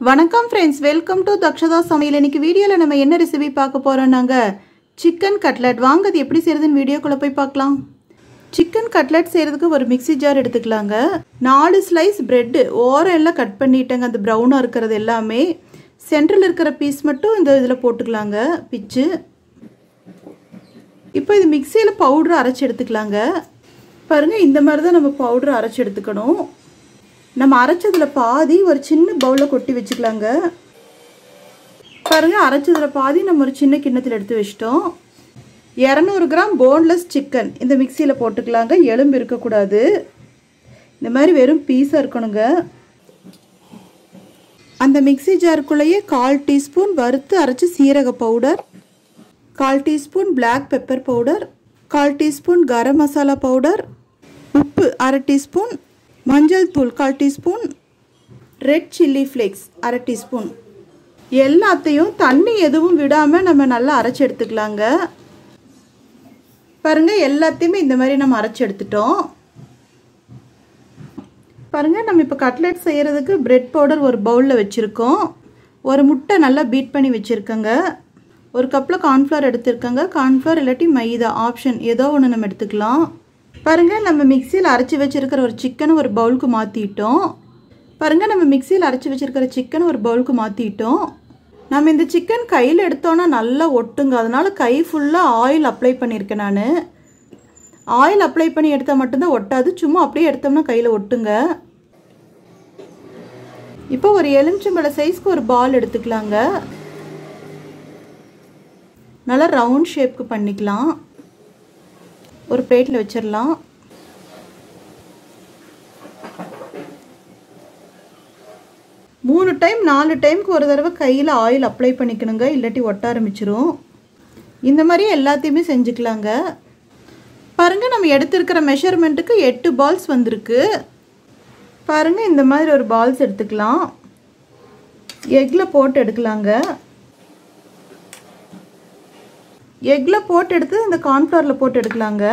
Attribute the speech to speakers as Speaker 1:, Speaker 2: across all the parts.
Speaker 1: வணக்கம் friends welcome to தக்ஷதாசமையல். இன்னைக்கு வீடியோல நம்ம என்ன ரெசிபி பார்க்க போறோம்னாங்க சிக்கன் கட்லெட். வாங்க அது எப்படி செய்யறதுன்னு வீடியோக்குள்ள போய் பார்க்கலாம். சிக்கன் கட்லெட் செய்யறதுக்கு ஒரு மிக்ஸி ஜார் எடுத்துக்கலாங்க. 4 ஸ்லைஸ் பிரெட் ஓரம் எல்லாம் கட் பண்ணிட்டேங்க. அந்த பிரவுனா இருக்குது எல்லாமே. சென்டர்ல இருக்கிற பீஸ் மட்டும் இந்த இதுல போட்டுக்கலாங்க பிச்சு. இப்போ இது மிக்ஸில பவுடர் அரைச்சு எடுத்துக்கலாங்க. பாருங்க இந்த மாதிரி தான் நம்ம பவுடர் அரைச்சு எடுத்துக்கணும். நம்ம அரைச்சதுல பாதி ஒரு சின்ன பவுல்ல கொட்டி வச்சுக்கலாங்க. பாருங்க அரைச்சதுல பாதி நம்ம ஒரு சின்ன கிண்ணத்துல எடுத்து வச்சிட்டோம். 200 கிராம் போன்லெஸ் சிக்கன் இந்த மிக்ஸில போட்டுக்கலாங்க. எலும்பு இருக்க கூடாது. இந்த மாதிரி வெறும் பீஸா இருக்கணுங்க. அந்த மிக்ஸி ஜாருக்குள்ளேயே 1/4 டீஸ்பூன் வறுத்து அரைச்ச சீரக powder, 1/4 teaspoon black pepper powder, 1/4 teaspoon garam masala powder, உப்பு 1/2 டீஸ்பூன், மஞ்சள் தூள் 1/4 teaspoon, red chilli flakes 1/2 teaspoon. எல்லாத்தையும் தண்ணி எதுவும் விடாமல் நம்ம நல்லா அரைச்சி எடுத்துக்கலாங்க. பாருங்க எல்லாத்தையுமே இந்த மாதிரி நம்ம அரைச்சி எடுத்துட்டோம். பாருங்க நம்ம இப்போ கட்லெட் செய்யறதுக்கு பிரெட் பவுடர் ஒரு பவுலில் வச்சுருக்கோம். ஒரு முட்டை நல்லா பீட் பண்ணி வச்சுருக்கோங்க. ஒரு கப்பில் கார்ன்ஃப்ளவர் எடுத்துருக்கோங்க. கார்ன்ஃப்ளவர் இல்லாட்டி மைதா ஆப்ஷன் ஏதோ ஒன்று நம்ம எடுத்துக்கலாம். பாருங்க நம்ம மிக்ஸியில் அரைச்சி வச்சிருக்கிற ஒரு சிக்கனை ஒரு பவுலுக்கு மாற்றிட்டோம். பாருங்க நம்ம மிக்ஸியில் அரைச்சி வச்சிருக்கிற சிக்கனை ஒரு பவுலுக்கு மாற்றிட்டோம். நம்ம இந்த சிக்கன் கையில் எடுத்தோன்னா நல்லா ஒட்டுங்க. அதனால கை ஃபுல்லாக ஆயில் அப்ளை பண்ணியிருக்கேன். நான் ஆயில் அப்ளை பண்ணி எடுத்தால் மட்டும்தான் ஒட்டாது. சும்மா அப்படியே எடுத்தோம்னா கையில் ஒட்டுங்க. இப்போ ஒரு எலுமிச்சம்பழ சைஸ்க்கு ஒரு பால் எடுத்துக்கலாங்க. நல்லா ரவுண்ட் ஷேப்க்கு பண்ணிக்கலாம். ஒரு பிளேட்டில் வச்சிடலாம். மூணு டைம் 4 டைமுக்கு ஒரு தடவை கையில் ஆயில் அப்ளை பண்ணிக்கணுங்க. இல்லாட்டி ஒட்ட ஆரம்பிச்சிரும். இந்த மாதிரி எல்லாத்தையுமே செஞ்சுக்கலாங்க. பாருங்கள் நம்ம எடுத்துருக்கிற மெஷர்மெண்ட்டுக்கு 8 பால்ஸ் வந்திருக்கு. பாருங்கள் இந்த மாதிரி ஒரு பால்ஸ் எடுத்துக்கலாம். எக்கில் போட்டு எடுக்கலாங்க. எக்கில் போட்டு எடுத்து இந்த கார்ன்ஃப்ளவரில் போட்டு எடுக்கலாங்க.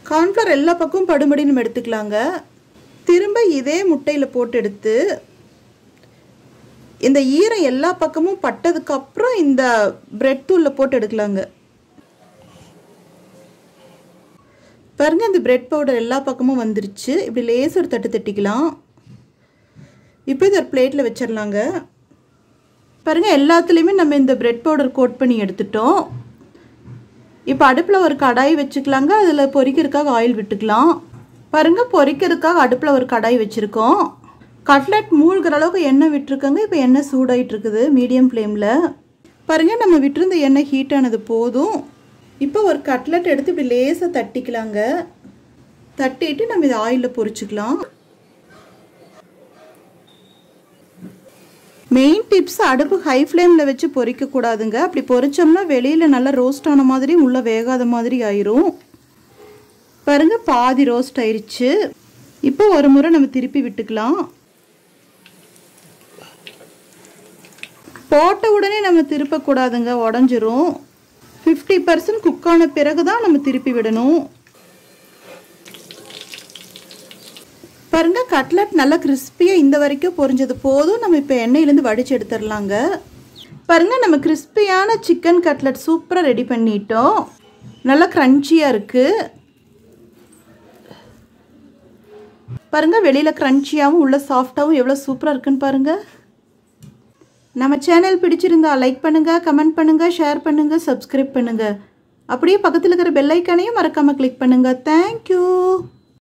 Speaker 1: கார்ன்ஃப்ளவர் எல்லா பக்கமும் படும்படி நம்ம எடுத்துக்கலாங்க. திரும்ப இதே முட்டையில் போட்டு எடுத்து இந்த ஈரம் எல்லா பக்கமும் பட்டதுக்கப்புறம் இந்த பிரெட் தூளில் போட்டு எடுக்கலாங்க. பாருங்க இந்த பிரெட் பவுடர் எல்லா பக்கமும் வந்துருச்சு. இப்படி லேசாக ஒரு தட்டு தட்டிக்கலாம். இப்போ இது ஒரு பிளேட்டில் வச்சிடலாங்க. பாருங்கள் எல்லாத்துலேயுமே நம்ம இந்த பிரெட் பவுடர் கோட் பண்ணி எடுத்துட்டோம். இப்போ அடுப்பில் ஒரு கடாய் வச்சுக்கலாங்க. அதில் பொரிக்கிறதுக்காக ஆயில் விட்டுக்கலாம். பாருங்கள் பொரிக்கிறதுக்காக அடுப்பில் ஒரு கடாய் வச்சுருக்கோம். கட்லெட் மூழ்கிற அளவுக்கு எண்ணெய் விட்டுருக்கோங்க. இப்போ எண்ணெய் சூடாகிட்டு இருக்குது மீடியம் ஃப்ளேமில். பாருங்கள் நம்ம விட்டுருந்த எண்ணெய் ஹீட் ஆனது போதும். இப்போ ஒரு கட்லெட் எடுத்து இப்படி லேசாக தட்டிக்கலாங்க. தட்டிட்டு நம்ம இதை ஆயிலில் பொரிச்சுக்கலாம். மெயின் டிப்ஸ் அடுப்பு ஹை ஃப்ளேமில் வச்சு பொரிக்கக்கூடாதுங்க. அப்படி பொரிச்சோம்னா வெளியில் நல்லா ரோஸ்ட் ஆன மாதிரி உள்ளே வேகாத மாதிரி ஆயிரும். பாருங்க பாதி ரோஸ்ட் ஆயிடுச்சு. இப்போ ஒரு முறை நம்ம திருப்பி விட்டுக்கலாம். போட்ட உடனே நம்ம திருப்பக்கூடாதுங்க, உடஞ்சிரும். 50% குக் ஆன பிறகு தான் நம்ம திருப்பி விடணும். பாருங்க கட்லெட் நல்லா கிறிஸ்பியாக இந்த வரைக்கும் பொரிஞ்சது போதும். நம்ம இப்போ எண்ணெயிலேருந்து வடித்து எடுத்துடலாங்க. பாருங்க நம்ம கிறிஸ்பியான சிக்கன் கட்லெட் சூப்பராக ரெடி பண்ணிட்டோம். நல்லா க்ரன்ச்சியாக இருக்குது. பாருங்க வெளியில் க்ரன்ச்சியாகவும் உள்ள சாஃப்டாகவும் எவ்வளோ சூப்பராக இருக்குன்னு பாருங்கள். நம்ம சேனல் பிடிச்சிருந்தா லைக் பண்ணுங்கள், கமெண்ட் பண்ணுங்கள், ஷேர் பண்ணுங்கள், சப்ஸ்கிரைப் பண்ணுங்கள். அப்படியே பக்கத்தில் இருக்கிற பெல் ஐக்கானையும் மறக்காமல் கிளிக் பண்ணுங்கள். தேங்க்யூ.